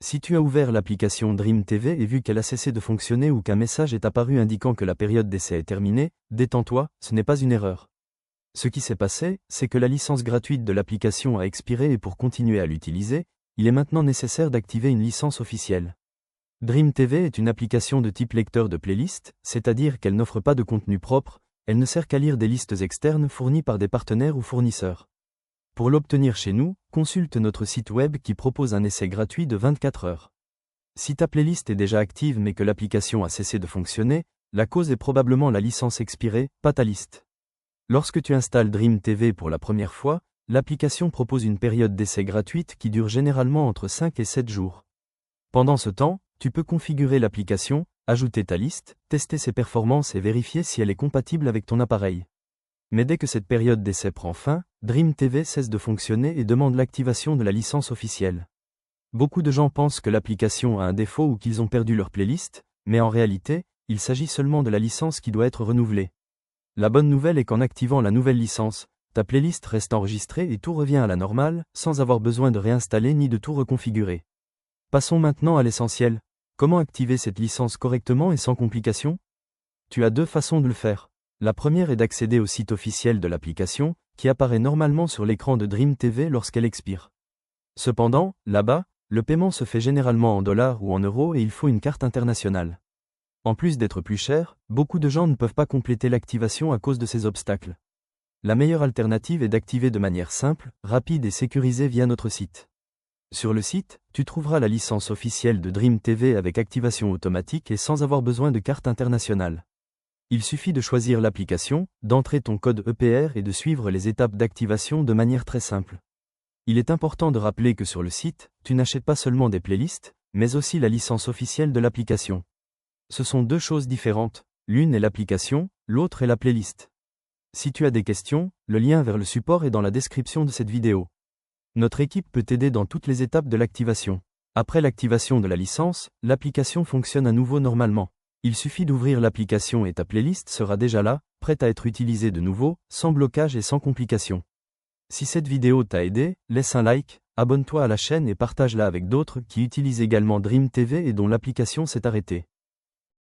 Si tu as ouvert l'application Dream TV et vu qu'elle a cessé de fonctionner ou qu'un message est apparu indiquant que la période d'essai est terminée, détends-toi, ce n'est pas une erreur. Ce qui s'est passé, c'est que la licence gratuite de l'application a expiré et pour continuer à l'utiliser, il est maintenant nécessaire d'activer une licence officielle. Dream TV est une application de type lecteur de playlist, c'est-à-dire qu'elle n'offre pas de contenu propre, elle ne sert qu'à lire des listes externes fournies par des partenaires ou fournisseurs. Pour l'obtenir chez nous, consulte notre site web qui propose un essai gratuit de 24 heures. Si ta playlist est déjà active mais que l'application a cessé de fonctionner, la cause est probablement la licence expirée, pas ta liste. Lorsque tu installes Dream TV pour la première fois, l'application propose une période d'essai gratuite qui dure généralement entre 5 et 7 jours. Pendant ce temps, tu peux configurer l'application, ajouter ta liste, tester ses performances et vérifier si elle est compatible avec ton appareil. Mais dès que cette période d'essai prend fin, Dream TV cesse de fonctionner et demande l'activation de la licence officielle. Beaucoup de gens pensent que l'application a un défaut ou qu'ils ont perdu leur playlist, mais en réalité, il s'agit seulement de la licence qui doit être renouvelée. La bonne nouvelle est qu'en activant la nouvelle licence, ta playlist reste enregistrée et tout revient à la normale, sans avoir besoin de réinstaller ni de tout reconfigurer. Passons maintenant à l'essentiel. Comment activer cette licence correctement et sans complications ? Tu as deux façons de le faire. La première est d'accéder au site officiel de l'application, qui apparaît normalement sur l'écran de Dream TV lorsqu'elle expire. Cependant, là-bas, le paiement se fait généralement en dollars ou en euros et il faut une carte internationale. En plus d'être plus cher, beaucoup de gens ne peuvent pas compléter l'activation à cause de ces obstacles. La meilleure alternative est d'activer de manière simple, rapide et sécurisée via notre site. Sur le site, tu trouveras la licence officielle de Dream TV avec activation automatique et sans avoir besoin de carte internationale. Il suffit de choisir l'application, d'entrer ton code EPR et de suivre les étapes d'activation de manière très simple. Il est important de rappeler que sur le site, tu n'achètes pas seulement des playlists, mais aussi la licence officielle de l'application. Ce sont deux choses différentes, l'une est l'application, l'autre est la playlist. Si tu as des questions, le lien vers le support est dans la description de cette vidéo. Notre équipe peut t'aider dans toutes les étapes de l'activation. Après l'activation de la licence, l'application fonctionne à nouveau normalement. Il suffit d'ouvrir l'application et ta playlist sera déjà là, prête à être utilisée de nouveau, sans blocage et sans complications. Si cette vidéo t'a aidé, laisse un like, abonne-toi à la chaîne et partage-la avec d'autres qui utilisent également Dream TV et dont l'application s'est arrêtée.